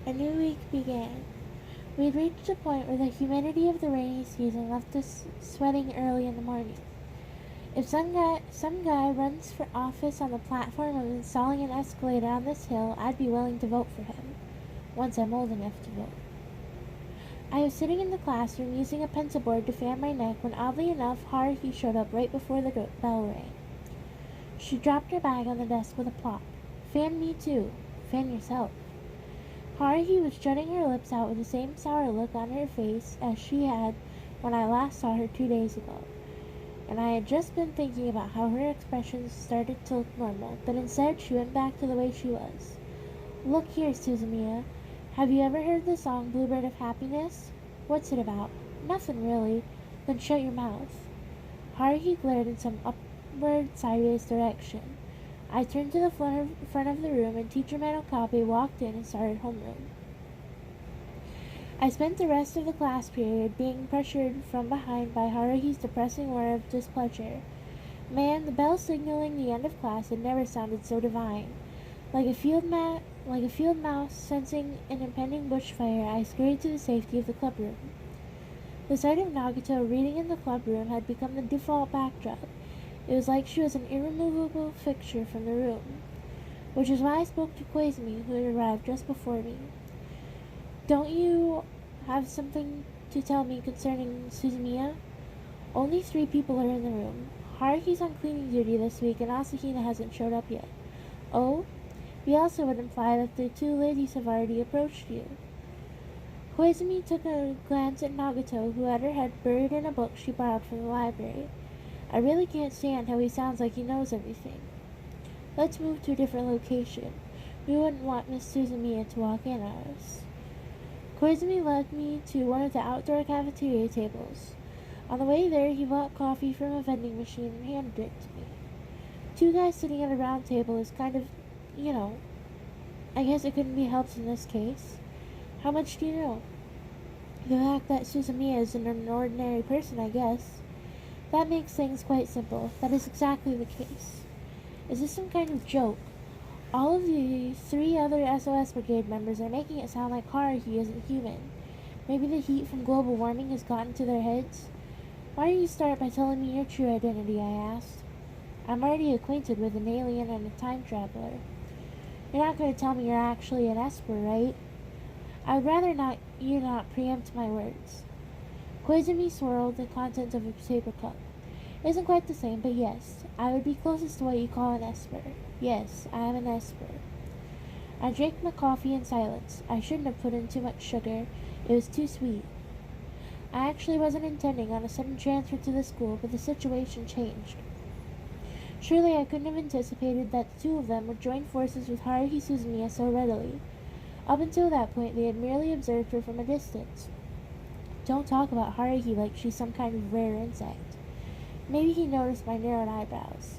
A new week began. We had reached a point where the humidity of the rainy season left us sweating early in the morning. If some guy runs for office on the platform of installing an escalator on this hill, I'd be willing to vote for him, once I'm old enough to vote. I was sitting in the classroom using a pencil board to fan my neck when oddly enough Haruhi showed up right before the bell rang. She dropped her bag on the desk with a plop. Fan me too. Fan yourself. Haruhi was jutting her lips out with the same sour look on her face as she had when I last saw her 2 days ago, and I had just been thinking about how her expressions started to look normal, but instead she went back to the way she was. Look here, Suzumiya. Have you ever heard the song Bluebird of Happiness? What's it about? Nothing really. Then shut your mouth. Haruhi glared in some upward sideways direction. I turned to the front of the room, and Teacher Manokabe walked in and started homeroom. I spent the rest of the class period being pressured from behind by Haruhi's depressing air of displeasure. Man, the bell signaling the end of class had never sounded so divine. Like a field mouse sensing an impending bushfire, I scurried to the safety of the clubroom. The sight of Nagato reading in the clubroom had become the default backdrop. It was like she was an irremovable fixture from the room, which is why I spoke to Koizumi, who had arrived just before me. Don't you have something to tell me concerning Suzumiya? Only 3 people are in the room. Haruhi's on cleaning duty this week, and Asahina hasn't showed up yet. Oh? We also would imply that the 2 ladies have already approached you. Koizumi took a glance at Nagato, who had her head buried in a book she borrowed from the library. I really can't stand how he sounds like he knows everything. Let's move to a different location. We wouldn't want Miss Suzumiya to walk in on us. Koizumi led me to one of the outdoor cafeteria tables. On the way there, he bought coffee from a vending machine and handed it to me. 2 guys sitting at a round table is kind of, I guess it couldn't be helped in this case. How much do you know? The fact that Suzumiya isn't an ordinary person, I guess. That makes things quite simple. That is exactly the case. Is this some kind of joke? All of the 3 other SOS Brigade members are making it sound like Haruhi isn't human. Maybe the heat from global warming has gotten to their heads? Why don't you start by telling me your true identity, I asked. I'm already acquainted with an alien and a time traveler. You're not going to tell me you're actually an Esper, right? I would rather you not preempt my words. Koizumi swirled the contents of a paper cup. Isn't quite the same, but yes, I would be closest to what you call an Esper. Yes, I am an Esper. I drank my coffee in silence. I shouldn't have put in too much sugar. It was too sweet. I actually wasn't intending on a sudden transfer to the school, but the situation changed. Surely I couldn't have anticipated that the 2 of them would join forces with Haruhi Suzumiya so readily. Up until that point, they had merely observed her from a distance. Don't talk about Haruhi like she's some kind of rare insect. Maybe he noticed my narrowed eyebrows.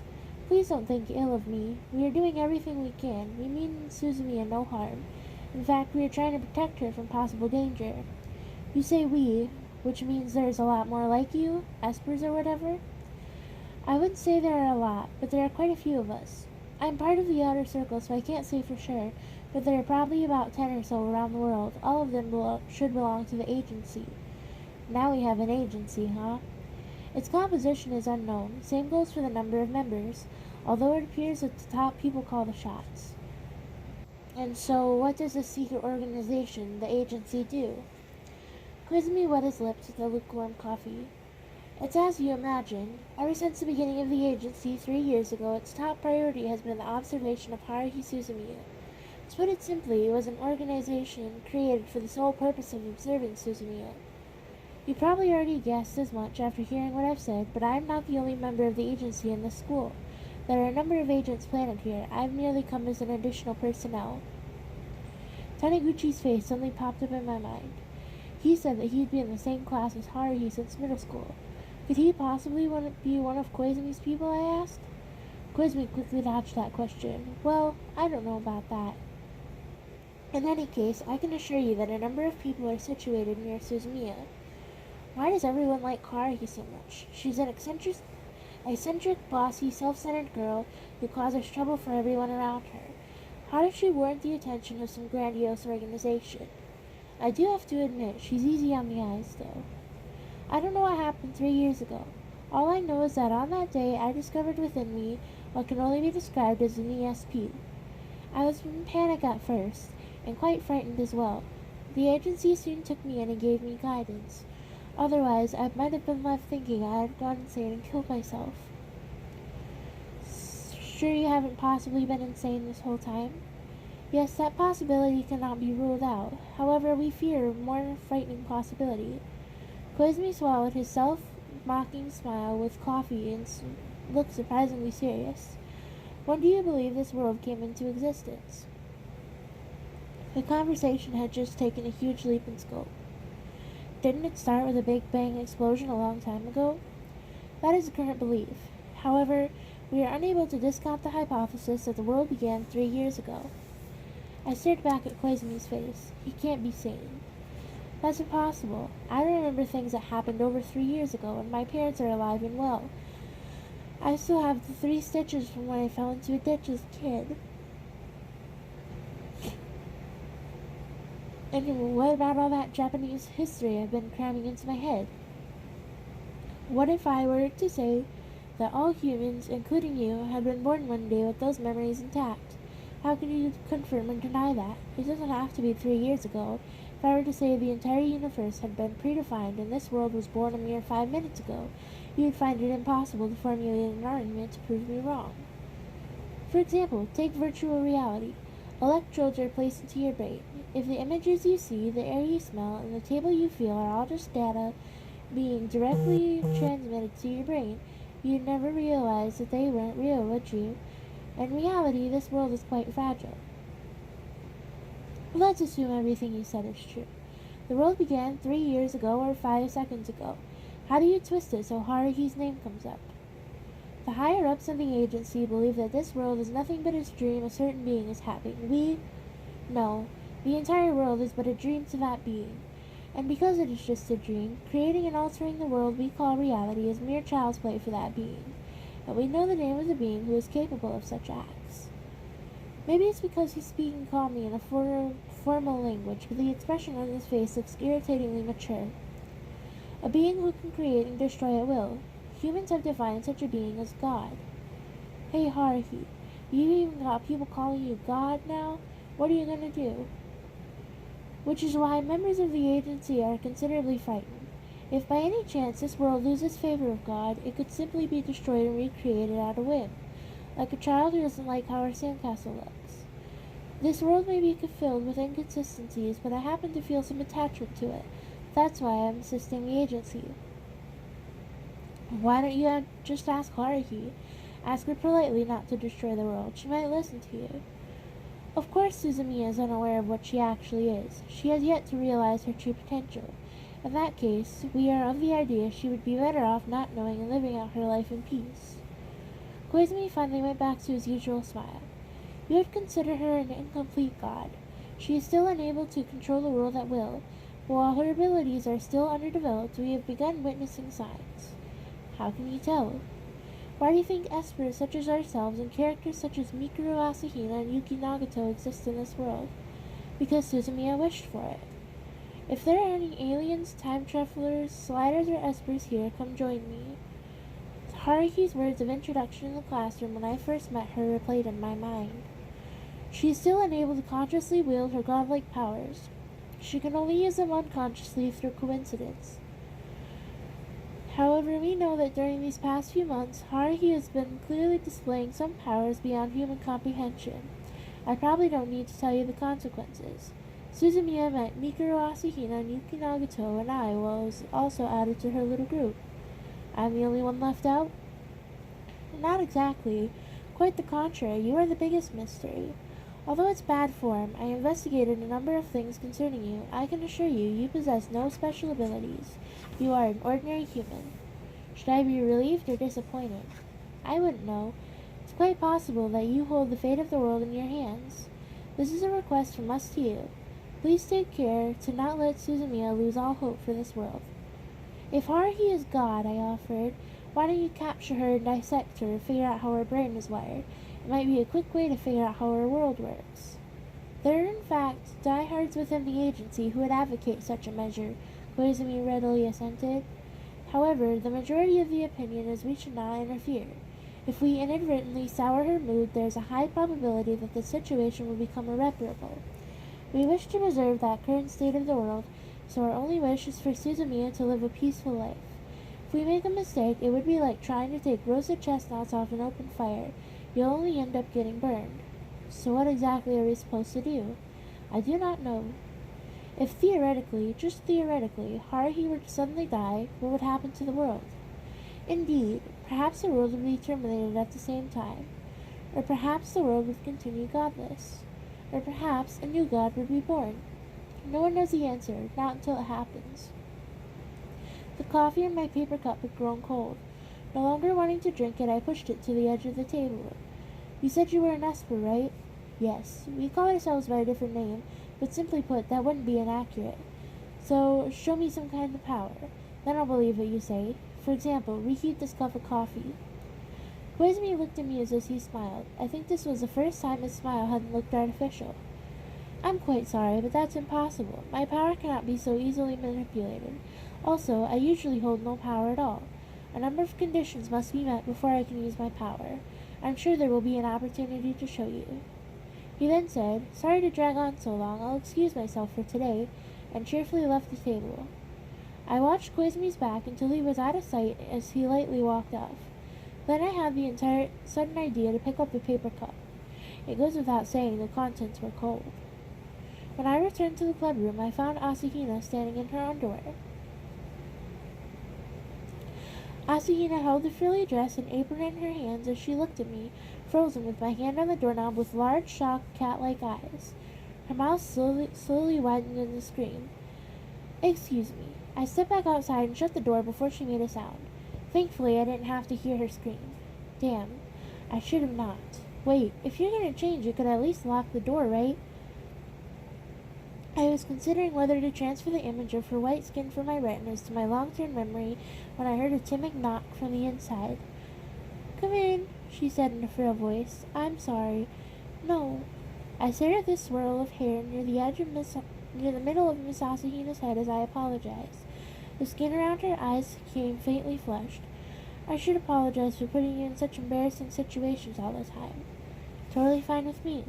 Please don't think ill of me. We are doing everything we can. We mean Suzumiya no harm. In fact, we are trying to protect her from possible danger. You say we, which means there's a lot more like you, Espers or whatever? I wouldn't say there are a lot, but there are quite a few of us. I'm part of the outer circle, so I can't say for sure, but there are probably about 10 or so around the world. All of them should belong to the agency. Now we have an agency, huh? Its composition is unknown. Same goes for the number of members, although it appears that the top people call the shots. And so, what does this secret organization, the agency, do? Koizumi wet his lips with the lukewarm coffee. It's as you imagine. Ever since the beginning of the agency 3 years ago, its top priority has been the observation of Haruhi Suzumiya. To put it simply, it was an organization created for the sole purpose of observing Suzumiya. You probably already guessed as much after hearing what I've said, but I am not the only member of the agency in this school. There are a number of agents planted here. I've merely come as an additional personnel. Taniguchi's face suddenly popped up in my mind. He said that he'd been in the same class as Haruhi since middle school. Could he possibly be one of Koizumi's people, I asked? Koizumi quickly dodged that question. Well, I don't know about that. In any case, I can assure you that a number of people are situated near Suzumiya. Why does everyone like Haruhi so much? She's an eccentric, bossy, self-centered girl who causes trouble for everyone around her. How does she warrant the attention of some grandiose organization? I do have to admit, she's easy on the eyes, though. I don't know what happened 3 years ago. All I know is that on that day I discovered within me what can only be described as an ESP. I was in panic at first, and quite frightened as well. The agency soon took me in and gave me guidance. Otherwise, I might have been left thinking I had gone insane and killed myself. Sure you haven't possibly been insane this whole time? Yes, that possibility cannot be ruled out. However, we fear a more frightening possibility. Koizumi swallowed his self-mocking smile with coffee and looked surprisingly serious. When do you believe this world came into existence? The conversation had just taken a huge leap in scope. Didn't it start with a Big Bang explosion a long time ago? That is the current belief. However, we are unable to discount the hypothesis that the world began 3 years ago. I stared back at Koizumi's face. He can't be sane. That's impossible. I remember things that happened over 3 years ago, and my parents are alive and well. I still have the 3 stitches from when I fell into a ditch as a kid. And what about all that Japanese history I've been cramming into my head? What if I were to say that all humans, including you, had been born one day with those memories intact? How can you confirm and deny that? It doesn't have to be 3 years ago. If I were to say the entire universe had been predefined and this world was born a mere 5 minutes ago, you would find it impossible to formulate an argument to prove me wrong. For example, take virtual reality. Electrodes are placed into your brain. If the images you see, the air you smell, and the table you feel are all just data being directly transmitted to your brain, you'd never realize that they weren't real, would you? In reality, this world is quite fragile. Let's assume everything you said is true. The world began 3 years ago or 5 seconds ago. How do you twist it so Haruhi's name comes up? The higher-ups of the agency believe that this world is nothing but a dream a certain being is having. No, the entire world is but a dream to that being. And because it is just a dream, creating and altering the world we call reality is mere child's play for that being. And we know the name of the being who is capable of such acts. Maybe it's because he's speaking calmly in a formal language, but the expression on his face looks irritatingly mature. A being who can create and destroy at will. Humans have defined such a being as God. Hey Haruhi, you even got people calling you God now? What are you gonna do? Which is why members of the agency are considerably frightened. If by any chance this world loses favor of God, it could simply be destroyed and recreated at a whim, like a child who doesn't like how our sandcastle looks. This world may be filled with inconsistencies, but I happen to feel some attachment to it. That's why I'm assisting the agency. Why don't you just ask Haruhi? Ask her politely not to destroy the world. She might listen to you. Of course Suzumiya is unaware of what she actually is. She has yet to realize her true potential. In that case, we are of the idea she would be better off not knowing and living out her life in peace. Koizumi finally went back to his usual smile. You would consider her an incomplete god. She is still unable to control the world at will, but while her abilities are still underdeveloped, we have begun witnessing signs. How can you tell? Why do you think espers such as ourselves and characters such as Mikuru Asahina and Yuki Nagato exist in this world? Because Suzumiya wished for it. If there are any aliens, time travelers, sliders, or espers here, come join me. Haruhi's words of introduction in the classroom when I first met her replayed in my mind. She is still unable to consciously wield her godlike powers. She can only use them unconsciously through coincidence. However, we know that during these past few months, Haruhi has been clearly displaying some powers beyond human comprehension. I probably don't need to tell you the consequences. Suzumiya met Mikuru Asahina and Yuki Nagato, and I was also added to her little group. I'm the only one left out? Not exactly. Quite the contrary, you are the biggest mystery. Although it's bad form, I investigated a number of things concerning you. I can assure you, you possess no special abilities. You are an ordinary human. Should I be relieved or disappointed? I wouldn't know. It's quite possible that you hold the fate of the world in your hands. This is a request from us to you. Please take care to not let Suzumiya lose all hope for this world. If Haruhi is God, I offered, why don't you capture her and dissect her and figure out how her brain is wired? It might be a quick way to figure out how our world works. There are in fact diehards within the agency who would advocate such a measure, Koizumi readily assented. However, the majority of the opinion is we should not interfere. If we inadvertently sour her mood, there is a high probability that the situation will become irreparable. We wish to preserve that current state of the world, so our only wish is for Suzumiya to live a peaceful life. If we make a mistake, it would be like trying to take roasted chestnuts off an open fire. You'll only end up getting burned. So what exactly are we supposed to do? I do not know. If theoretically, just theoretically, Haruhi were to suddenly die, what would happen to the world? Indeed, perhaps the world would be terminated at the same time. Or perhaps the world would continue godless. Or perhaps a new god would be born. No one knows the answer, not until it happens. The coffee in my paper cup had grown cold. No longer wanting to drink it, I pushed it to the edge of the table. You said you were an Esper, right? Yes. We call ourselves by a different name, but simply put, that wouldn't be inaccurate. So, show me some kind of power. Then I'll believe what you say. For example, reheat this cup of coffee. Koizumi looked amused as he smiled. I think this was the first time his smile hadn't looked artificial. I'm quite sorry, but that's impossible. My power cannot be so easily manipulated. Also, I usually hold no power at all. A number of conditions must be met before I can use my power. I'm sure there will be an opportunity to show you. He then said, Sorry to drag on so long, I'll excuse myself for today, and cheerfully left the table. I watched Koizumi's back until he was out of sight as he lightly walked off. Then I had the entire sudden idea to pick up the paper cup. It goes without saying the contents were cold. When I returned to the club room, I found Asahina standing in her underwear. Asahina held the frilly dress and apron in her hands as she looked at me, frozen with my hand on the doorknob with large, shocked, cat-like eyes. Her mouth slowly widened in a scream. Excuse me. I stepped back outside and shut the door before she made a sound. Thankfully, I didn't have to hear her scream. Damn. I should have not. Wait, if you're going to change, you could at least lock the door, right? I was considering whether to transfer the image of her white skin from my retinas to my long-term memory when I heard a timid knock from the inside. Come in, she said in a frail voice. I'm sorry. No. I stared at this swirl of hair near the middle of Miss Asahina's head as I apologized. The skin around her eyes became faintly flushed. I should apologize for putting you in such embarrassing situations all the time. Totally fine with me.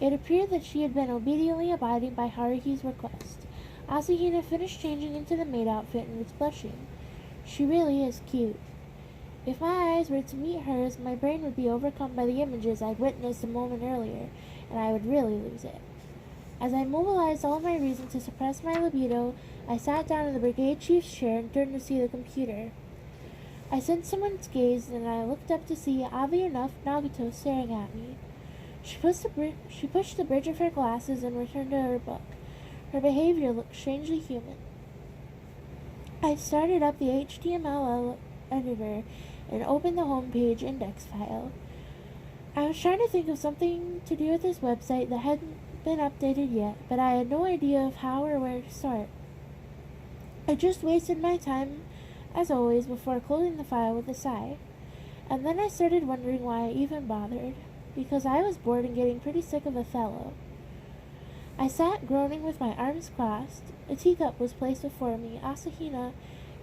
It appeared that she had been obediently abiding by Haruhi's request. Asahina finished changing into the maid outfit and was blushing. She really is cute. If my eyes were to meet hers, my brain would be overcome by the images I'd witnessed a moment earlier, and I would really lose it. As I mobilized all my reason to suppress my libido, I sat down in the brigade chief's chair and turned to see the computer. I sensed someone's gaze, and I looked up to see, oddly enough, Nagato staring at me. She pushed the bridge of her glasses and returned to her book. Her behavior looked strangely human. I started up the HTML editor and opened the homepage index file. I was trying to think of something to do with this website that hadn't been updated yet, but I had no idea of how or where to start. I just wasted my time, as always, before closing the file with a sigh. And then I started wondering why I even bothered. Because I was bored and getting pretty sick of Othello. I sat groaning with my arms crossed. A teacup was placed before me. Asahina,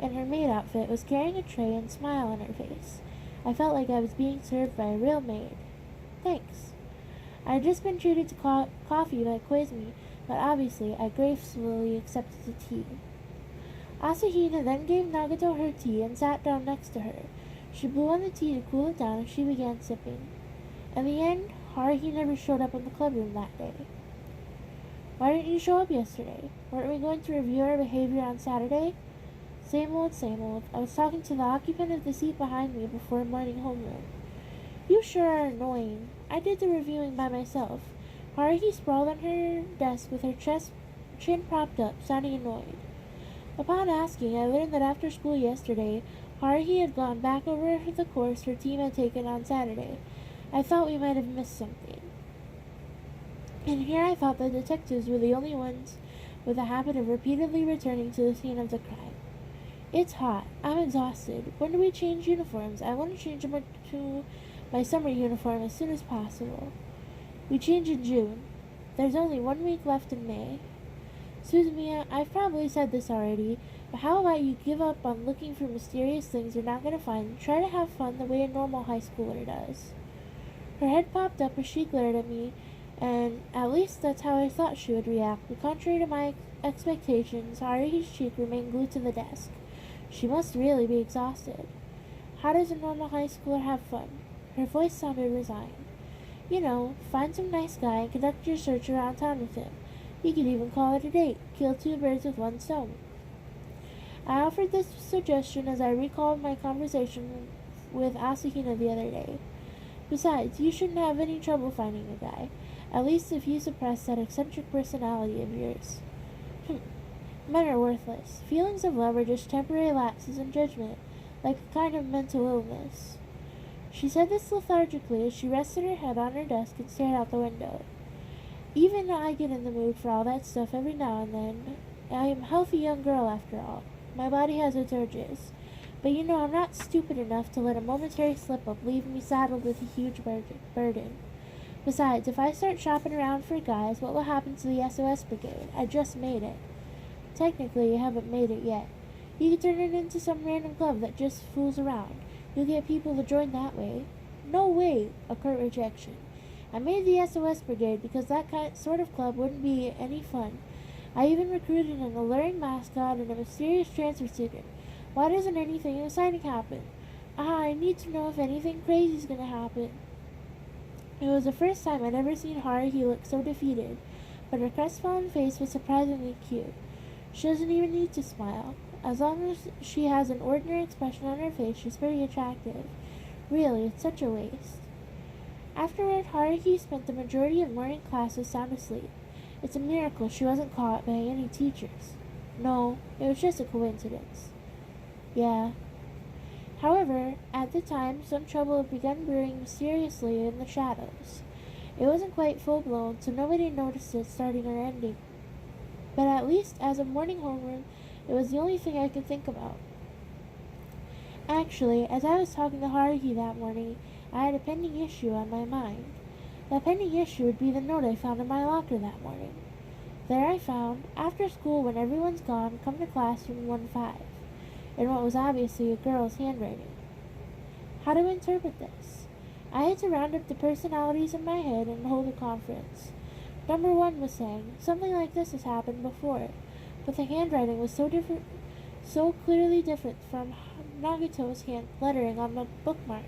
in her maid outfit, was carrying a tray and a smile on her face. I felt like I was being served by a real maid. Thanks. I had just been treated to coffee by Koizumi, but obviously I gracefully accepted the tea. Asahina then gave Nagato her tea and sat down next to her. She blew on the tea to cool it down and she began sipping. In the end, Haruhi never showed up in the clubroom that day. Why didn't you show up yesterday? Weren't we going to review our behavior on Saturday? Same old, same old. I was talking to the occupant of the seat behind me before morning homeroom. You sure are annoying. I did the reviewing by myself. Haruhi sprawled on her desk with her chin propped up, sounding annoyed. Upon asking, I learned that after school yesterday, Haruhi had gone back over the course her team had taken on Saturday. I thought we might have missed something. And here I thought the detectives were the only ones with a habit of repeatedly returning to the scene of the crime. It's hot. I'm exhausted. When do we change uniforms? I want to change them to my summer uniform as soon as possible. We change in June. There's only 1 week left in May. Suzumiya, I've probably said this already, but how about you give up on looking for mysterious things you're not going to find and try to have fun the way a normal high schooler does? Her head popped up as she glared at me, and at least that's how I thought she would react, but contrary to my expectations, Haruhi's cheek remained glued to the desk. She must really be exhausted. How does a normal high schooler have fun? Her voice sounded resigned. You know, find some nice guy and conduct your search around town with him. You could even call it a date. Kill 2 birds with 1 stone. I offered this suggestion as I recalled my conversation with Asahina the other day. Besides, you shouldn't have any trouble finding a guy, at least if you suppress that eccentric personality of yours. Men are worthless. Feelings of love are just temporary lapses in judgment, like a kind of mental illness. She said this lethargically as she rested her head on her desk and stared out the window. Even I get in the mood for all that stuff every now and then. I am a healthy young girl after all. My body has its urges. But you know I'm not stupid enough to let a momentary slip-up leave me saddled with a huge burden. Besides, if I start shopping around for guys, what will happen to the SOS Brigade? I just made it. Technically, you haven't made it yet. You could turn it into some random club that just fools around. You'll get people to join that way. No way! A curt rejection. I made the SOS Brigade because that sort of club wouldn't be any fun. I even recruited an alluring mascot and a mysterious transfer student. Why doesn't anything exciting happen? I need to know if anything crazy is going to happen. It was the first time I'd ever seen Haruhi look so defeated, but her crestfallen face was surprisingly cute. She doesn't even need to smile. As long as she has an ordinary expression on her face, she's pretty attractive. Really, it's such a waste. Afterward, Haruhi spent the majority of morning classes sound asleep. It's a miracle she wasn't caught by any teachers. No, it was just a coincidence. Yeah. However, at the time, some trouble had begun brewing mysteriously in the shadows. It wasn't quite full-blown, so nobody noticed it starting or ending. But at least, as a morning homeroom, it was the only thing I could think about. Actually, as I was talking to Haruhi that morning, I had a pending issue on my mind. That pending issue would be the note I found in my locker that morning. There I found, after school when everyone's gone, come to classroom 1-5, in what was obviously a girl's handwriting. How to interpret this? I had to round up the personalities in my head and hold a conference. Number 1 was saying, something like this has happened before, but the handwriting was so clearly different from Nagato's lettering on the bookmark.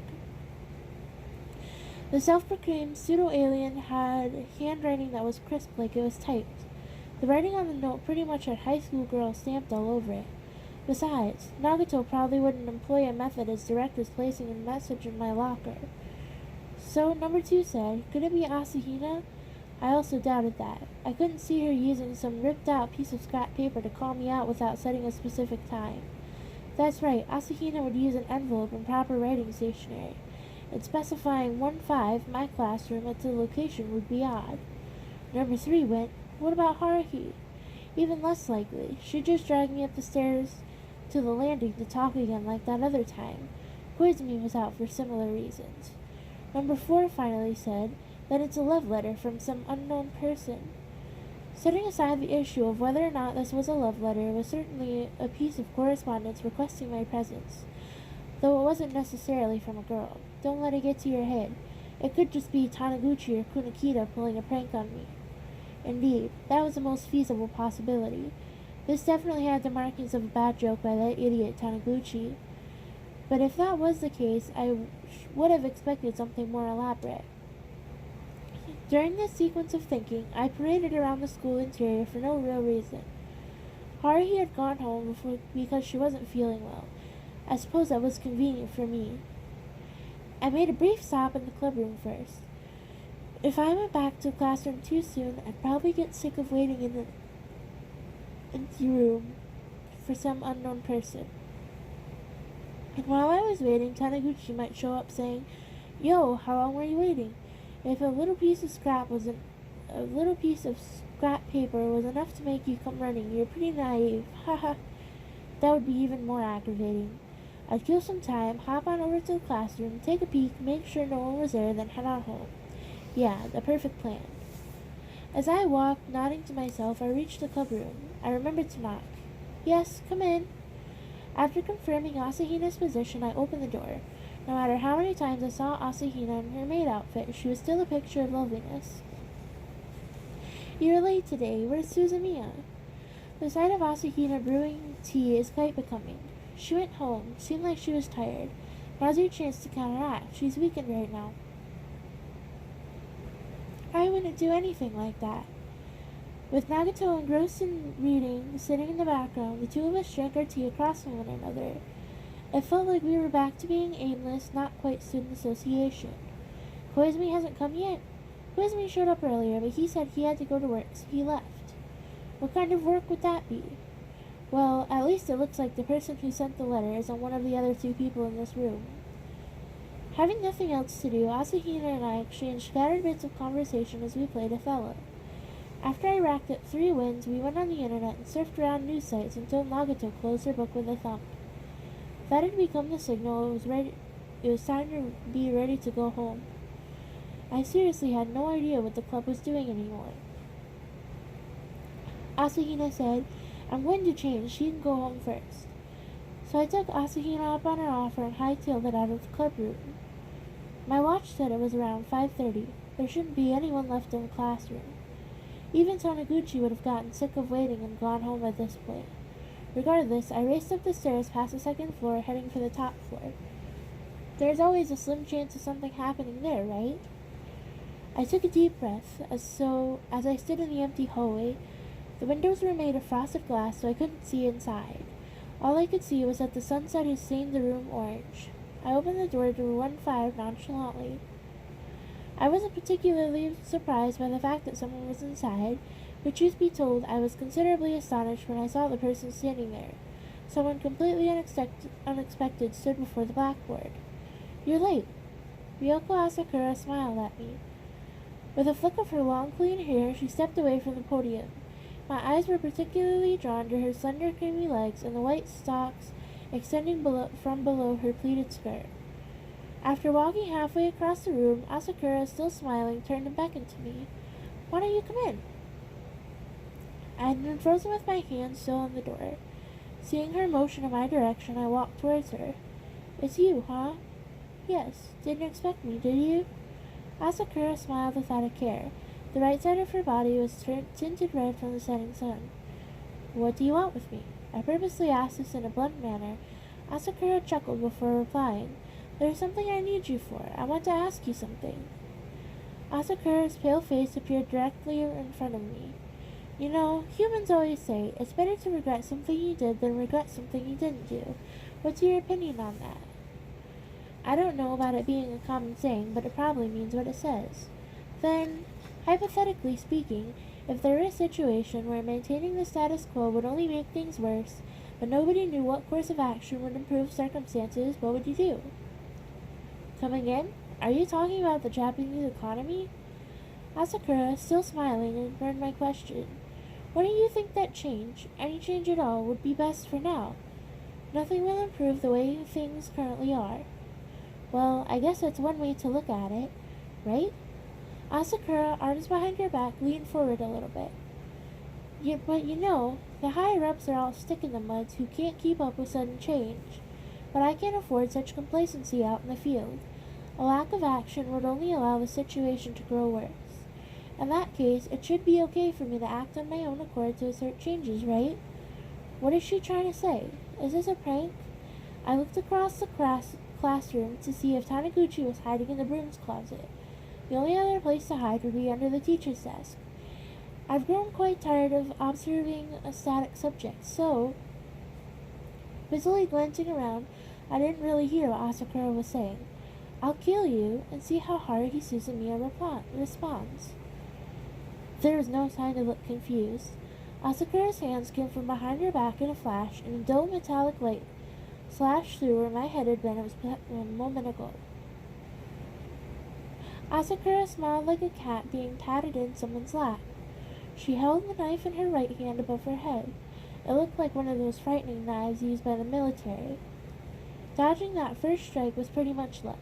The self-proclaimed pseudo-alien had handwriting that was crisp like it was typed. The writing on the note pretty much had high school girl stamped all over it. Besides, Nagato probably wouldn't employ a method as direct as placing a message in my locker. So, number 2 said, could it be Asahina? I also doubted that. I couldn't see her using some ripped-out piece of scrap paper to call me out without setting a specific time. That's right, Asahina would use an envelope and proper writing stationery, and specifying 1-5, my classroom, at the location would be odd. Number 3 went, what about Haruhi? Even less likely. She'd just drag me up the stairs to the landing to talk again like that other time. Koizumi was out for similar reasons. Number 4 finally said that it's a love letter from some unknown person. Setting aside the issue of whether or not this was a love letter, it was certainly a piece of correspondence requesting my presence, though it wasn't necessarily from a girl. Don't let it get to your head. It could just be Taniguchi or Kunakita pulling a prank on me. Indeed, that was the most feasible possibility. This definitely had the markings of a bad joke by that idiot Taniguchi. But if that was the case, I would have expected something more elaborate. During this sequence of thinking, I paraded around the school interior for no real reason. Haruhi had gone home because she wasn't feeling well. I suppose that was convenient for me. I made a brief stop in the clubroom first. If I went back to classroom too soon, I'd probably get sick of waiting in the empty room for some unknown person. And while I was waiting, Taniguchi might show up saying, "Yo, how long were you waiting?" If a little piece of scrap paper was enough to make you come running, you're pretty naive. Haha. That would be even more aggravating. I'd kill some time, hop on over to the classroom, take a peek, make sure no one was there, then head on home. Yeah, the perfect plan. As I walked, nodding to myself, I reached the club room. I remembered to knock. Yes, come in. After confirming Asahina's position, I opened the door. No matter how many times I saw Asahina in her maid outfit, she was still a picture of loveliness. You're late today. Where's Suzumiya? The sight of Asahina brewing tea is quite becoming. She went home. Seemed like she was tired. Now's your chance to counteract. She's weakened right now. I wouldn't do anything like that. With Nagato engrossed in reading, sitting in the background, the two of us drank our tea across from one another. It felt like we were back to being aimless, not quite student association. Koizumi hasn't come yet. Koizumi showed up earlier, but he said he had to go to work, so he left. What kind of work would that be? Well, at least it looks like the person who sent the letter isn't one of the other two people in this room. Having nothing else to do, Asahina and I exchanged scattered bits of conversation as we played Othello. After I racked up 3 wins, we went on the internet and surfed around news sites until Nagato closed her book with a thump. That had become the signal it was time to be ready to go home. I seriously had no idea what the club was doing anymore. Asahina said, I'm going to change. She can go home first. So I took Asahina up on her offer and hightailed it out of the club room. My watch said it was around 5:30. There shouldn't be anyone left in the classroom. Even Taniguchi would have gotten sick of waiting and gone home at this point. Regardless, I raced up the stairs past the second floor, heading for the top floor. There's always a slim chance of something happening there, right? I took a deep breath, as I stood in the empty hallway. The windows were made of frosted glass, so I couldn't see inside. All I could see was that the sunset had stained the room orange. I opened the door to 1-5 nonchalantly. I wasn't particularly surprised by the fact that someone was inside, but truth be told, I was considerably astonished when I saw the person standing there. Someone completely unexpected stood before the blackboard. You're late. Ryoko Asakura smiled at me. With a flick of her long, clean hair, she stepped away from the podium. My eyes were particularly drawn to her slender, creamy legs and the white socks extending from below her pleated skirt. After walking halfway across the room, Asakura, still smiling, turned and beckoned to me. Why don't you come in? I had been frozen with my hand still on the door. Seeing her motion in my direction, I walked towards her. It's you, huh? Yes. Didn't expect me, did you? Asakura smiled without a care. The right side of her body was tinted red from the setting sun. What do you want with me? I purposely asked this in a blunt manner. Asakura chuckled before replying. There's something I need you for. I want to ask you something. Asakura's pale face appeared directly in front of me. You know, humans always say, it's better to regret something you did than regret something you didn't do. What's your opinion on that? I don't know about it being a common saying, but it probably means what it says. Then, hypothetically speaking, if there were a situation where maintaining the status quo would only make things worse, but nobody knew what course of action would improve circumstances, what would you do? Coming in? Are you talking about the Japanese economy? Asakura, still smiling, ignored my question. What do you think that change, any change at all, would be best for now? Nothing will improve the way things currently are. Well, I guess that's one way to look at it, right? Asakura, arms behind her back, leaned forward a little bit. But you know, the higher-ups are all stick-in-the-muds who can't keep up with sudden change. But I can't afford such complacency out in the field. A lack of action would only allow the situation to grow worse. In that case, it should be okay for me to act on my own accord to assert changes, right? What is she trying to say? Is this a prank? I looked across the classroom to see if Taniguchi was hiding in the broom's closet. The only other place to hide would be under the teacher's desk. I've grown quite tired of observing a static subject, so, busily glancing around, I didn't really hear what Asakura was saying. I'll kill you and see how Haruhi Suzumiya responds. There was no sign to look confused. Asakura's hands came from behind her back in a flash, and a dull metallic light slashed through where my head had been a moment ago. Asakura smiled like a cat being patted in someone's lap. She held the knife in her right hand above her head. It looked like one of those frightening knives used by the military. Dodging that first strike was pretty much luck.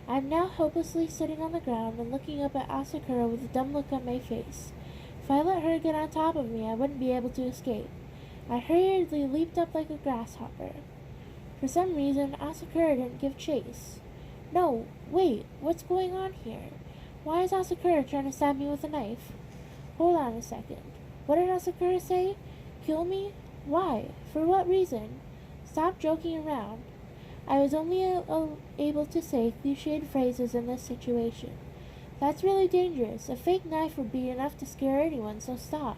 I am now hopelessly sitting on the ground and looking up at Asakura with a dumb look on my face. If I let her get on top of me, I wouldn't be able to escape. I hurriedly leaped up like a grasshopper. For some reason, Asakura didn't give chase. No, wait, what's going on here? Why is Asakura trying to stab me with a knife? Hold on a second. What did Asakura say? Kill me? Why? For what reason? Stop joking around. I was only able to say cliched phrases in this situation. That's really dangerous. A fake knife would be enough to scare anyone, so stop.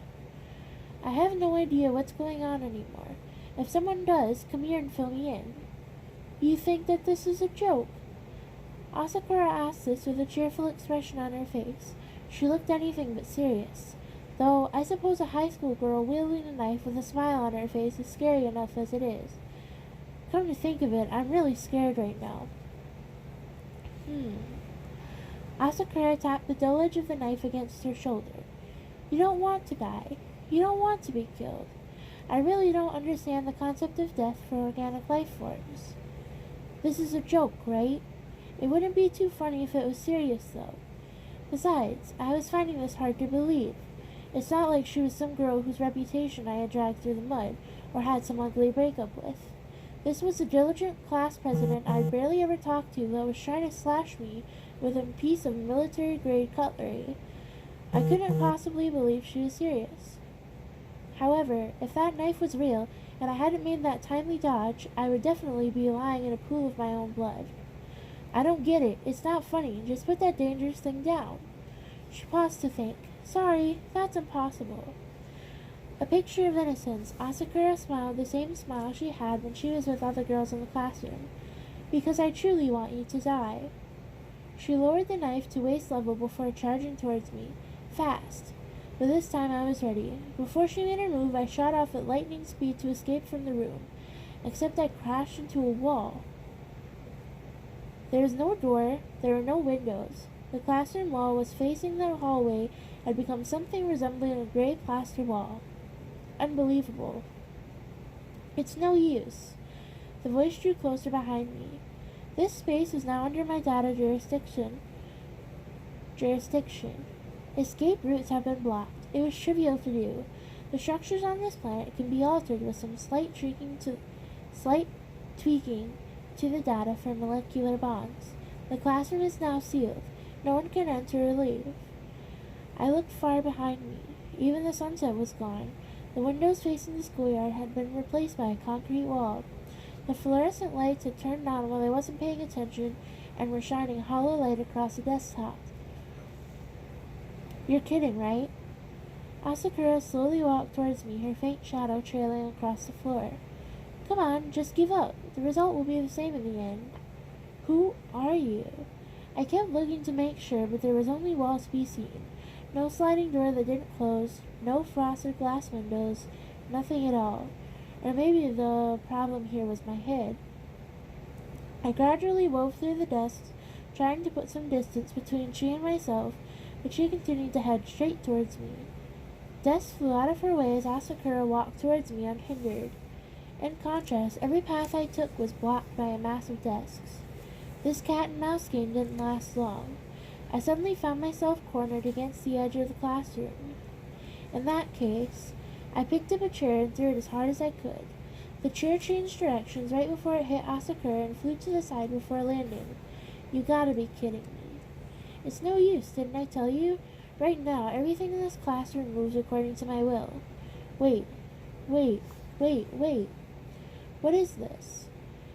I have no idea what's going on anymore. If someone does, come here and fill me in. You think that this is a joke? Asakura asked this with a cheerful expression on her face. She looked anything but serious. Though, I suppose a high school girl wielding a knife with a smile on her face is scary enough as it is. Come to think of it, I'm really scared right now. Asakura tapped the dull edge of the knife against her shoulder. You don't want to die. You don't want to be killed. I really don't understand the concept of death for organic life forms. This is a joke, right? It wouldn't be too funny if it was serious, though. Besides, I was finding this hard to believe. It's not like she was some girl whose reputation I had dragged through the mud, or had some ugly breakup with. This was a diligent class president I'd barely ever talked to that was trying to slash me with a piece of military-grade cutlery. I couldn't possibly believe she was serious. However, if that knife was real, and I hadn't made that timely dodge, I would definitely be lying in a pool of my own blood. I don't get it. It's not funny. Just put that dangerous thing down. She paused to think. Sorry, that's impossible. A picture of innocence. Asakura smiled the same smile she had when she was with other girls in the classroom. Because I truly want you to die. She lowered the knife to waist level before charging towards me. Fast. But this time I was ready. Before she made her move, I shot off at lightning speed to escape from the room. Except I crashed into a wall. There was no door. There were no windows. The classroom wall was facing the hallway had become something resembling a gray plaster wall. Unbelievable. It's no use. The voice drew closer behind me. This space is now under my data jurisdiction. Escape routes have been blocked. It was trivial to do. The structures on this planet can be altered with some slight tweaking to the data for molecular bonds. The classroom is now sealed. No one can enter or leave. I looked far behind me. Even the sunset was gone. The windows facing the schoolyard had been replaced by a concrete wall. The fluorescent lights had turned on while I wasn't paying attention and were shining hollow light across the desktop. You're kidding, right? Asakura slowly walked towards me, her faint shadow trailing across the floor. Come on, just give up. The result will be the same in the end. Who are you? I kept looking to make sure, but there was only walls to be seen. No sliding door that didn't close, no frosted glass windows, nothing at all. Or maybe the problem here was my head. I gradually wove through the desks, trying to put some distance between she and myself, but she continued to head straight towards me. Desks flew out of her way as Asakura walked towards me unhindered. In contrast, every path I took was blocked by a mass of desks. This cat-and-mouse game didn't last long. I suddenly found myself cornered against the edge of the classroom. In that case, I picked up a chair and threw it as hard as I could. The chair changed directions right before it hit Asakura and flew to the side before landing. You gotta be kidding me. It's no use, didn't I tell you? Right now, everything in this classroom moves according to my will. Wait. What is this?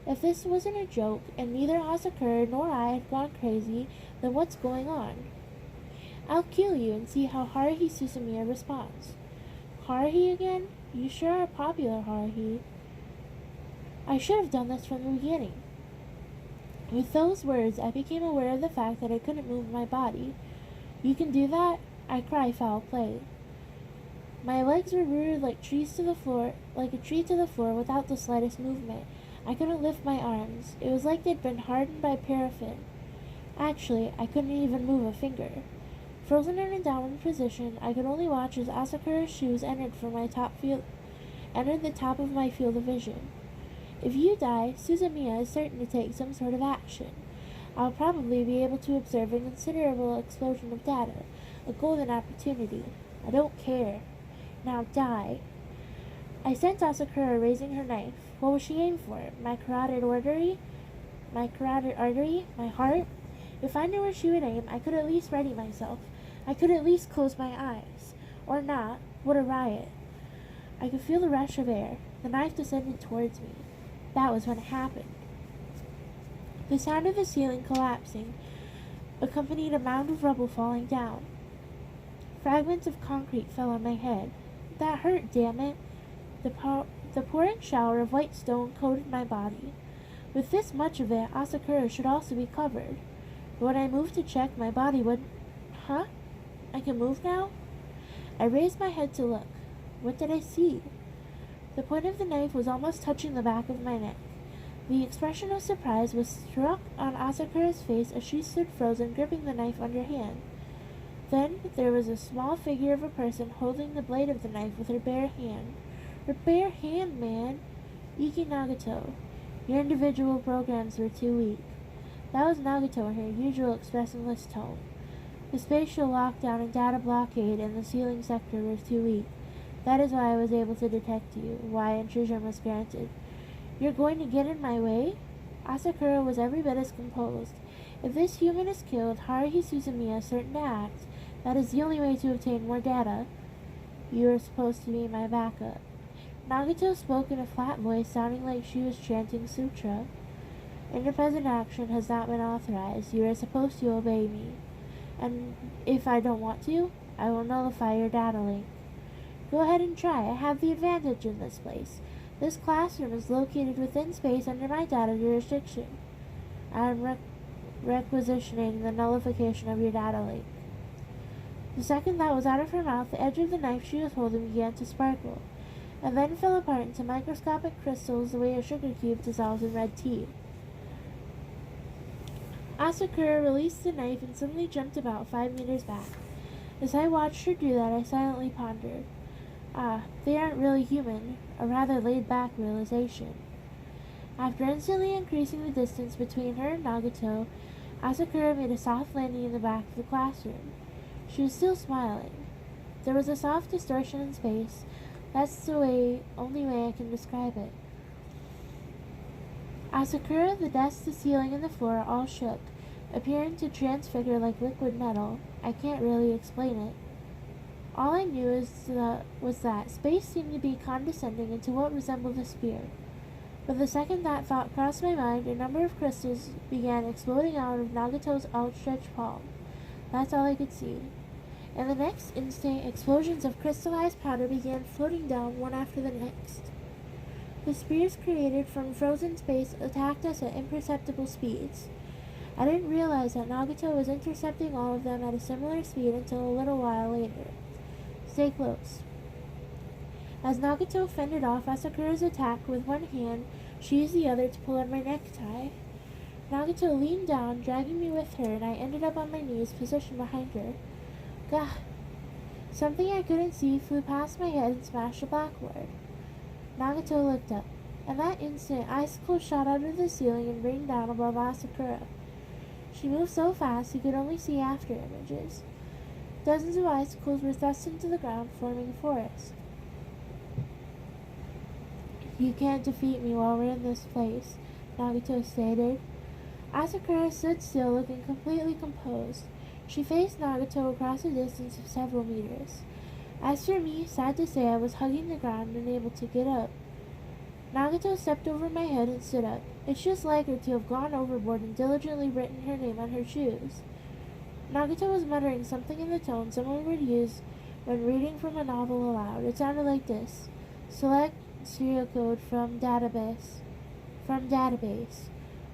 If this wasn't a joke, and neither Asakura nor I had gone crazy, then what's going on? I'll kill you and see how Haruhi Susumiya responds. Haruhi again? You sure are popular, Haruhi. I should have done this from the beginning. With those words, I became aware of the fact that I couldn't move my body. You can do that? I cry foul play. My legs were rooted like a tree to the floor without the slightest movement. I couldn't lift my arms. It was like they'd been hardened by paraffin. Actually, I couldn't even move a finger. Frozen in a downward position, I could only watch as Asakura's shoes entered the top of my field of vision. If you die, Suzumiya is certain to take some sort of action. I'll probably be able to observe a considerable explosion of data, a golden opportunity. I don't care. Now die. I sent Asakura raising her knife. What was she aimed for? My carotid artery? My carotid artery? My heart? If I knew where she would aim, I could at least ready myself. I could at least close my eyes. Or not. What a riot. I could feel the rush of air. The knife descended towards me. That was when it happened. The sound of the ceiling collapsing accompanied a mound of rubble falling down. Fragments of concrete fell on my head. That hurt, damn it. The pouring shower of white stone coated my body. With this much of it, Asakura should also be covered. But when I moved to check, my body would... Huh? I can move now? I raised my head to look. What did I see? The point of the knife was almost touching the back of my neck. The expression of surprise was struck on Asakura's face as she stood frozen, gripping the knife underhand. Then there was a small figure of a person holding the blade of the knife with her bare hand. Her bare hand, man! Iki Nagato. Your individual programs were too weak. That was Nagato in her usual expressionless tone. The spatial lockdown and data blockade in the ceiling sector were too weak. That is why I was able to detect you, why intrusion was granted. You're going to get in my way? Asakura was every bit as composed. If this human is killed, Haruhi Suzumiya is certain to act. That is the only way to obtain more data. You are supposed to be my backup. Nagato spoke in a flat voice, sounding like she was chanting sutra. Independent action has not been authorized. You are supposed to obey me. And if I don't want to, I will nullify your data link. Go ahead and try. I have the advantage in this place. This classroom is located within space under my data jurisdiction. I am requisitioning the nullification of your data link. The second that was out of her mouth, the edge of the knife she was holding began to sparkle, and then fell apart into microscopic crystals the way a sugar cube dissolves in red tea. Asakura released the knife and suddenly jumped about 5 meters back. As I watched her do that, I silently pondered. Ah, they aren't really human, a rather laid-back realization. After instantly increasing the distance between her and Nagato, Asakura made a soft landing in the back of the classroom. She was still smiling. There was a soft distortion in space. That's the only way I can describe it. Asakura, the desk, the ceiling, and the floor all shook, appearing to transfigure like liquid metal. I can't really explain it. All I knew was that space seemed to be condescending into what resembled a sphere. But the second that thought crossed my mind, a number of crystals began exploding out of Nagato's outstretched palm. That's all I could see. In the next instant, explosions of crystallized powder began floating down one after the next. The spheres created from frozen space attacked us at imperceptible speeds. I didn't realize that Nagato was intercepting all of them at a similar speed until a little while later. Stay close. As Nagato fended off Asakura's attack with one hand, she used the other to pull on my necktie. Nagato leaned down, dragging me with her, and I ended up on my knees, positioned behind her. Gah! Something I couldn't see flew past my head and smashed the blackboard. Nagato looked up. At that instant, icicles shot out of the ceiling and rained down above Asakura. She moved so fast he could only see after images. Dozens of icicles were thrust into the ground, forming a forest. You can't defeat me while we're in this place, Nagato stated. Asakura stood still, looking completely composed. She faced Nagato across a distance of several meters. As for me, sad to say, I was hugging the ground, unable to get up. Nagato stepped over my head and stood up. It's just like her to have gone overboard and diligently written her name on her shoes. Nagato was muttering something in the tone someone would use when reading from a novel aloud. It sounded like this. Select serial code from database.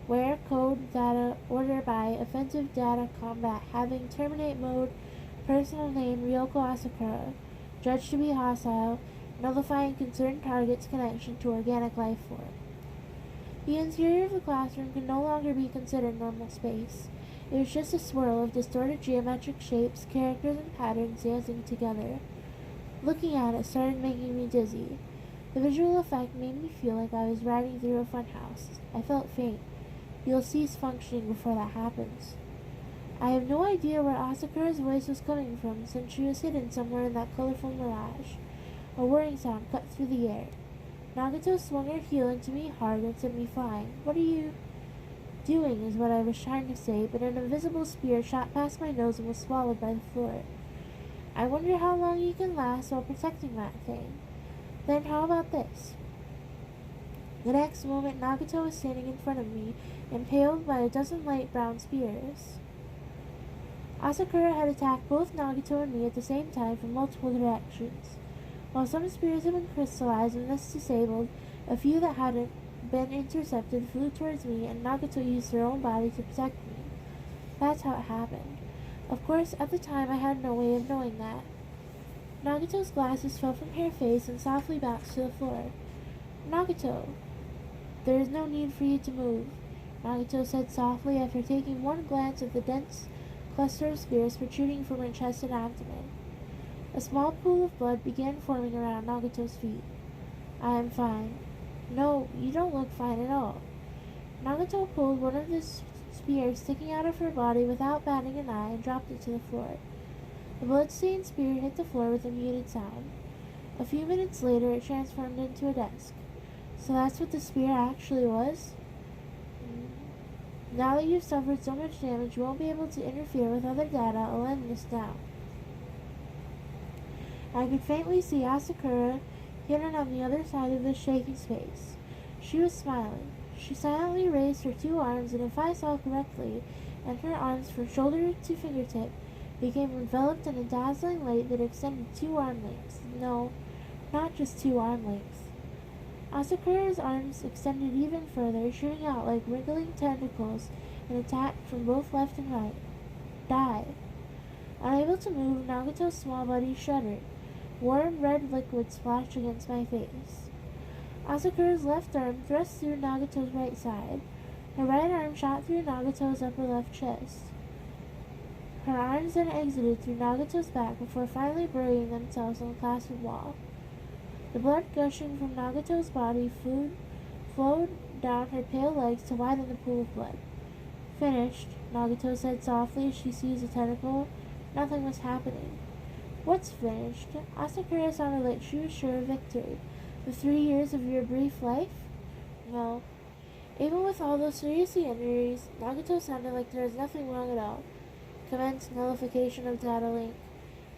Where code data order by offensive data combat having terminate mode, personal name Ryoko Asakura, judged to be hostile, nullifying concerned target's connection to organic life form. The interior of the classroom could no longer be considered normal space. It was just a swirl of distorted geometric shapes, characters, and patterns dancing together. Looking at it started making me dizzy. The visual effect made me feel like I was riding through a funhouse. I felt faint. You'll cease functioning before that happens. I have no idea where Asakura's voice was coming from, since she was hidden somewhere in that colorful mirage. A whirring sound cut through the air. Nagato swung her heel into me hard and sent me flying. What are you doing, is what I was trying to say, but an invisible spear shot past my nose and was swallowed by the floor. I wonder how long you can last while protecting that thing. Then how about this? The next moment, Nagato was standing in front of me, impaled by a dozen light brown spears. Asakura had attacked both Nagato and me at the same time from multiple directions. While some spears had been crystallized and thus disabled, a few that hadn't been intercepted flew towards me, and Nagato used her own body to protect me. That's how it happened. Of course, at the time I had no way of knowing that. Nagato's glasses fell from her face and softly bounced to the floor. Nagato, there is no need for you to move, Nagato said softly after taking one glance at the dense cluster of spears protruding from her chest and abdomen. A small pool of blood began forming around Nagato's feet. I am fine. No, you don't look fine at all. Nagato pulled one of the spears sticking out of her body without batting an eye and dropped it to the floor. The blood-stained spear hit the floor with a muted sound. A few minutes later, it transformed into a desk. So that's what the spear actually was? Now that you've suffered so much damage, you won't be able to interfere with other data. I'll end this now. I could faintly see Asakura hidden on the other side of the shaky space. She was smiling. She silently raised her two arms, and if I saw correctly, and her arms from shoulder to fingertip became enveloped in a dazzling light that extended 2 arm lengths. No, not just 2 arm lengths. Asakura's arms extended even further, shooting out like wriggling tentacles and attacked from both left and right. Die. Unable to move, Nagato's small body shuddered. Warm red liquid splashed against my face. Asakura's left arm thrust through Nagato's right side. Her right arm shot through Nagato's upper left chest. Her arms then exited through Nagato's back before finally burying themselves on the classroom wall. The blood gushing from Nagato's body flowed down her pale legs to widen the pool of blood. Finished, Nagato said softly as she seized a tentacle. Nothing was happening. What's finished? Asakura sounded like she was sure of victory. The 3 years of your brief life? No. Even with all those serious injuries, Nagato sounded like there was nothing wrong at all. Commence nullification of data link.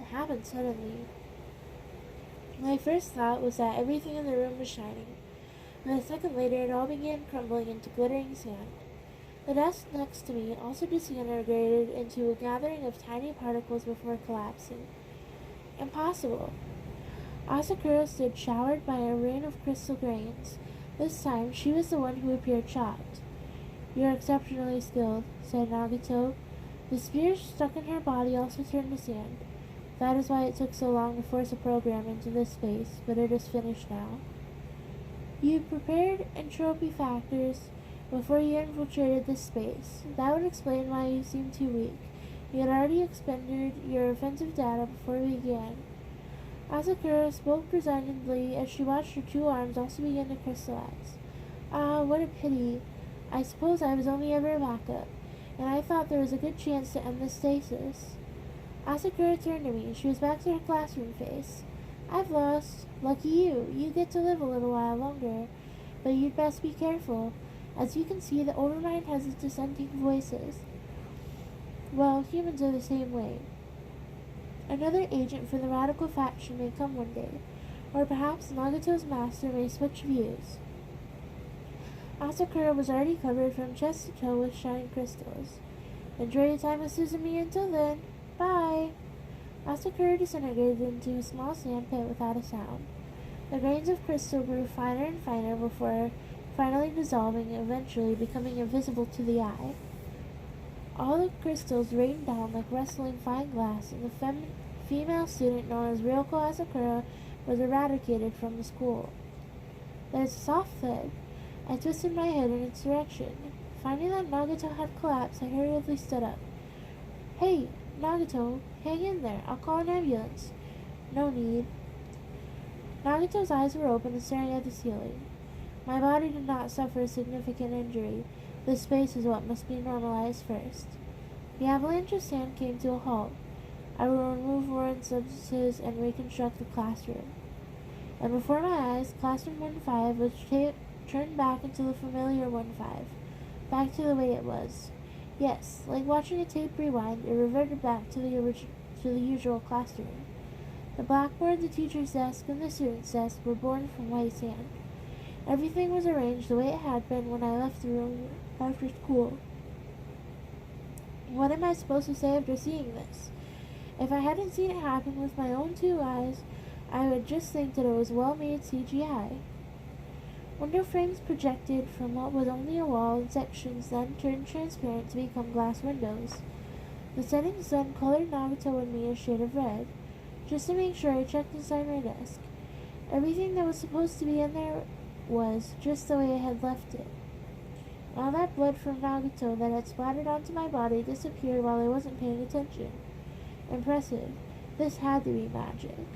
It happened suddenly. My first thought was that everything in the room was shining, and a second later it all began crumbling into glittering sand. The desk next to me also disintegrated into a gathering of tiny particles before collapsing. Impossible. Asakura stood showered by a rain of crystal grains. This time she was the one who appeared shocked. You're exceptionally skilled, said Nagato. The spears stuck in her body also turned to sand. That is why it took so long to force a program into this space, but it is finished now. You prepared entropy factors before you infiltrated this space. That would explain why you seemed too weak. You had already expended your offensive data before we began. Asakura spoke resignedly as she watched her 2 arms also begin to crystallize. Ah, what a pity. I suppose I was only ever a backup, and I thought there was a good chance to end the stasis. Asakura turned to me. She was back to her classroom face. I've lost. Lucky you. You get to live a little while longer. But you'd best be careful. As you can see, the Overmind has its dissenting voices. Well, humans are the same way. Another agent for the radical faction may come one day, or perhaps Nagato's master may switch views. Asakura was already covered from chest to toe with shining crystals. Enjoy your time with Suzume until then. Bye! Asakura disintegrated into a small sand pit without a sound. The grains of crystal grew finer and finer before finally dissolving and eventually becoming invisible to the eye. All the crystals rained down like rustling fine glass, and the female student known as Ryoko Asakura was eradicated from the school. There's a soft thud. I twisted my head in its direction. Finding that Nagato had collapsed, I hurriedly stood up. Hey, Nagato, hang in there. I'll call an ambulance. No need. Nagato's eyes were open and staring at the ceiling. My body did not suffer a significant injury. This space is what must be normalized first. The avalanche of sand came to a halt. I will remove foreign substances and reconstruct the classroom. And before my eyes, classroom 1-5 was turned back into the familiar 1-5, back to the way it was. Yes, like watching a tape rewind, it reverted back to the usual classroom. The blackboard, the teacher's desk, and the student's desk were born from white sand. Everything was arranged the way it had been when I left the room after school. What am I supposed to say after seeing this? If I hadn't seen it happen with my own 2 eyes, I would just think that it was well-made CGI. Window frames projected from what was only a wall in sections then turned transparent to become glass windows. The setting sun colored Nagato and me a shade of red, just to make sure I checked inside my desk. Everything that was supposed to be in there was just the way I had left it. All that blood from Nagato that had splattered onto my body disappeared while I wasn't paying attention. Impressive. This had to be magic.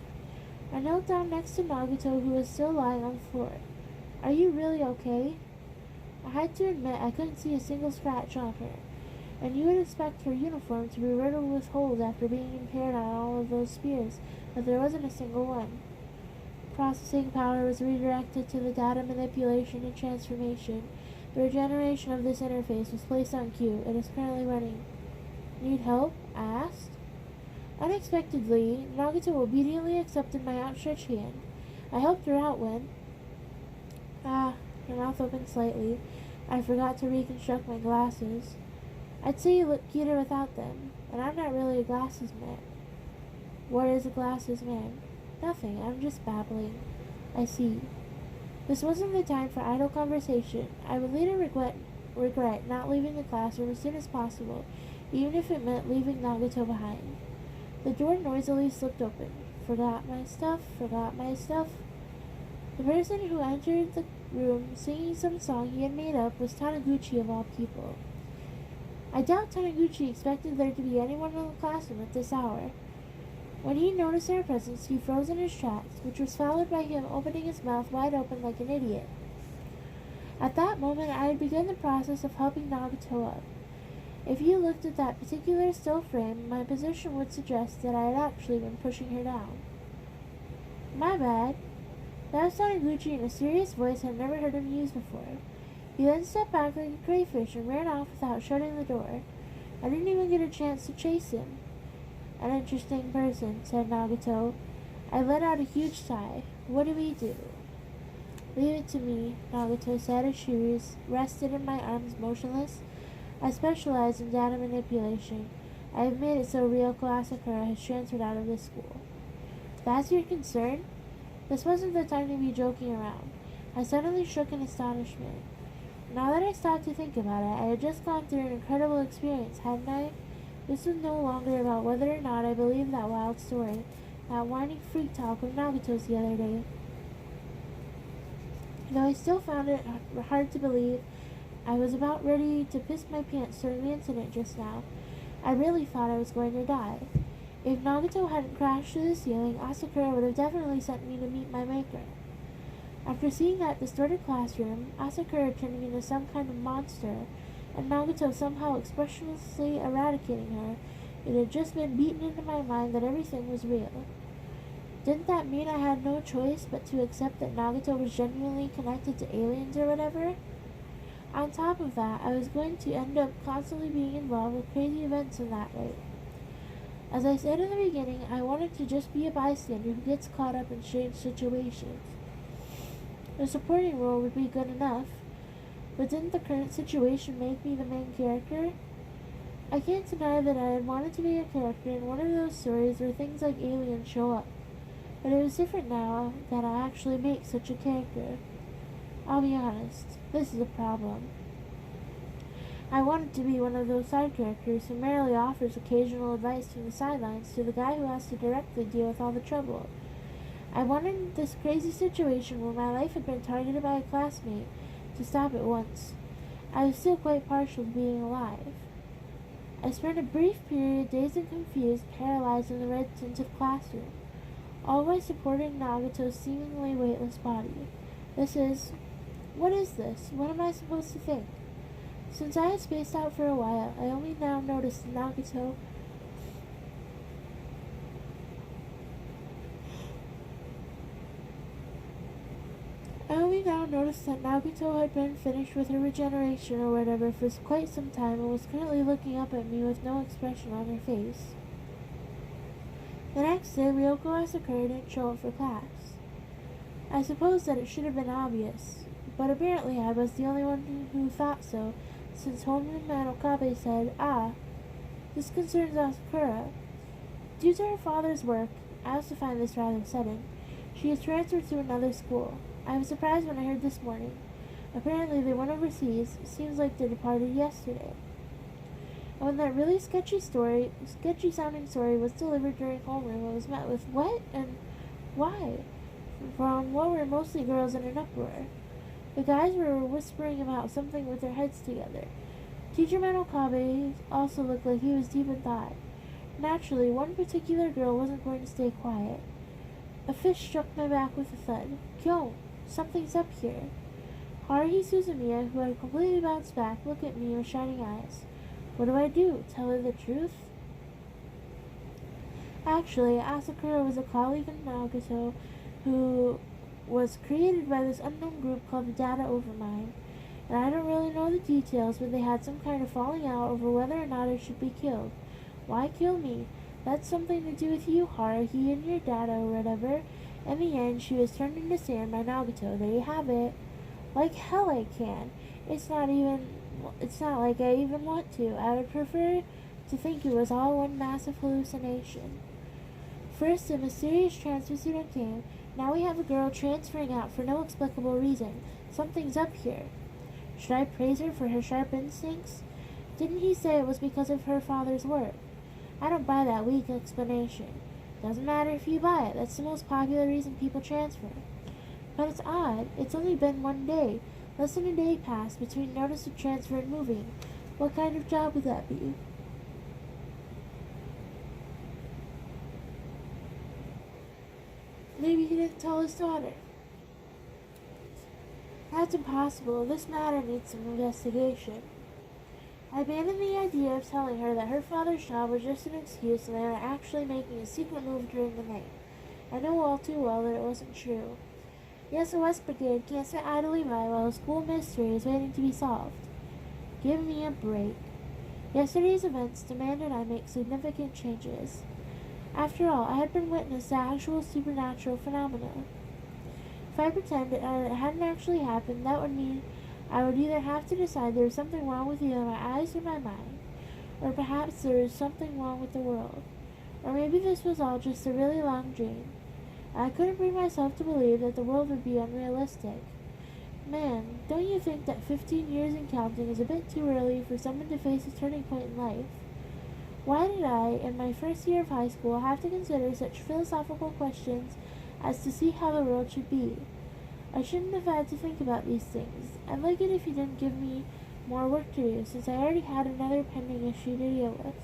I knelt down next to Nagato, who was still lying on the floor. Are you really okay? I had to admit I couldn't see a single scratch on her, and you would expect her uniform to be riddled with holes after being impaired on all of those spears, but there wasn't a single one. Processing power was redirected to the data manipulation and transformation. The regeneration of this interface was placed on queue. It is currently running. Need help? I asked. Unexpectedly, Nagato obediently accepted my outstretched hand. I helped her out when... her mouth opened slightly. I forgot to reconstruct my glasses. I'd say you look cuter without them, and I'm not really a glasses man. What is a glasses man? Nothing, I'm just babbling. I see. This wasn't the time for idle conversation. I would later regret not leaving the classroom as soon as possible, even if it meant leaving Nagato behind. The door noisily slipped open. Forgot my stuff. The person who entered the room singing some song he had made up was Taniguchi of all people. I doubt Taniguchi expected there to be anyone in the classroom at this hour. When he noticed our presence, he froze in his tracks, which was followed by him opening his mouth wide open like an idiot. At that moment, I had begun the process of helping Nagato up. If you looked at that particular still frame, my position would suggest that I had actually been pushing her down. My bad. That was Taniguchi in a serious voice I'd never heard him use before. He then stepped back like a crayfish and ran off without shutting the door. I didn't even get a chance to chase him. An interesting person, said Nagato. I let out a huge sigh. What do we do? Leave it to me, Nagato said as she rested in my arms motionless. I specialize in data manipulation. I have made it so Ryoko Asakura has transferred out of this school. That's your concern? This wasn't the time to be joking around. I suddenly shook in astonishment. Now that I stopped to think about it, I had just gone through an incredible experience, hadn't I? This was no longer about whether or not I believed that wild story, that whiny freak talk of Nagato's the other day. Though I still found it hard to believe, I was about ready to piss my pants during the incident just now. I really thought I was going to die. If Nagato hadn't crashed through the ceiling, Asakura would have definitely sent me to meet my maker. After seeing that distorted classroom, Asakura turning into some kind of monster, and Nagato somehow expressionlessly eradicating her, it had just been beaten into my mind that everything was real. Didn't that mean I had no choice but to accept that Nagato was genuinely connected to aliens or whatever? On top of that, I was going to end up constantly being involved with crazy events in that way. As I said in the beginning, I wanted to just be a bystander who gets caught up in strange situations. A supporting role would be good enough, but didn't the current situation make me the main character? I can't deny that I had wanted to be a character in one of those stories where things like aliens show up, but it was different now that I actually make such a character. I'll be honest, this is a problem. I wanted to be one of those side characters who merely offers occasional advice from the sidelines to the guy who has to directly deal with all the trouble. I wanted this crazy situation where my life had been targeted by a classmate to stop at once. I was still quite partial to being alive. I spent a brief period dazed and confused, paralyzed in the red-tinted classroom. all while supporting Nagato's seemingly weightless body. What is this? What am I supposed to think? Since I had spaced out for a while, I only now noticed that Nagito had been finished with her regeneration or whatever for quite some time and was currently looking up at me with no expression on her face. The next day, Ryoko Asakura didn't show up for class. I suppose that it should have been obvious, but apparently I was the only one who thought so, since Honmin Manokabe said, this concerns Asakura. Due to her father's work, I also find this rather sudden, she is transferred to another school. I was surprised when I heard this morning. Apparently they went overseas. Seems like they departed yesterday. And when that really sketchy sounding story was delivered during homeroom, I was met with what and why? From what were mostly girls in an uproar. The guys were whispering about something with their heads together. Teacher Manokabe also looked like he was deep in thought. Naturally, one particular girl wasn't going to stay quiet. A fish struck my back with a thud. Kyo, something's up here. Haruhi Suzumiya, who had completely bounced back, looked at me with shining eyes. What do I do? Tell her the truth? Actually, Asakura was a colleague of Nagato who was created by this unknown group called the Data Overmind, and I don't really know the details, but they had some kind of falling out over whether or not I should be killed. Why kill me? That's something to do with you, Haruhi, and your data or whatever. In the end, she was turned into sand by Nagato. There you have it. Like hell I can. It's not like I even want to. I would prefer to think it was all one massive hallucination. First, a mysterious transfer student came. Now we have a girl transferring out for no explicable reason. Something's up here. Should I praise her for her sharp instincts? Didn't he say it was because of her father's work? I don't buy that weak explanation. Doesn't matter if you buy it. That's the most popular reason people transfer. But it's odd. It's only been 1 day. Less than a day passed between notice of transfer and moving. What kind of job would that be? Maybe he didn't tell his daughter. That's impossible. This matter needs some investigation. I abandoned the idea of telling her that her father's job was just an excuse and they were actually making a secret move during the night. I know all too well that it wasn't true. Yes, the West Brigade can't sit idly by while a school mystery is waiting to be solved. Give me a break. Yesterday's events demanded I make significant changes. After all, I had been witness to actual supernatural phenomena. If I pretended it hadn't actually happened, that would mean I would either have to decide there was something wrong with either my eyes or my mind, or perhaps there was something wrong with the world, or maybe this was all just a really long dream. I couldn't bring myself to believe that the world would be unrealistic. Man, don't you think that 15 years and counting is a bit too early for someone to face a turning point in life? Why did I, in my first year of high school, have to consider such philosophical questions as to see how the world should be? I shouldn't have had to think about these things. I'd like it if you didn't give me more work to do, since I already had another pending issue to deal with.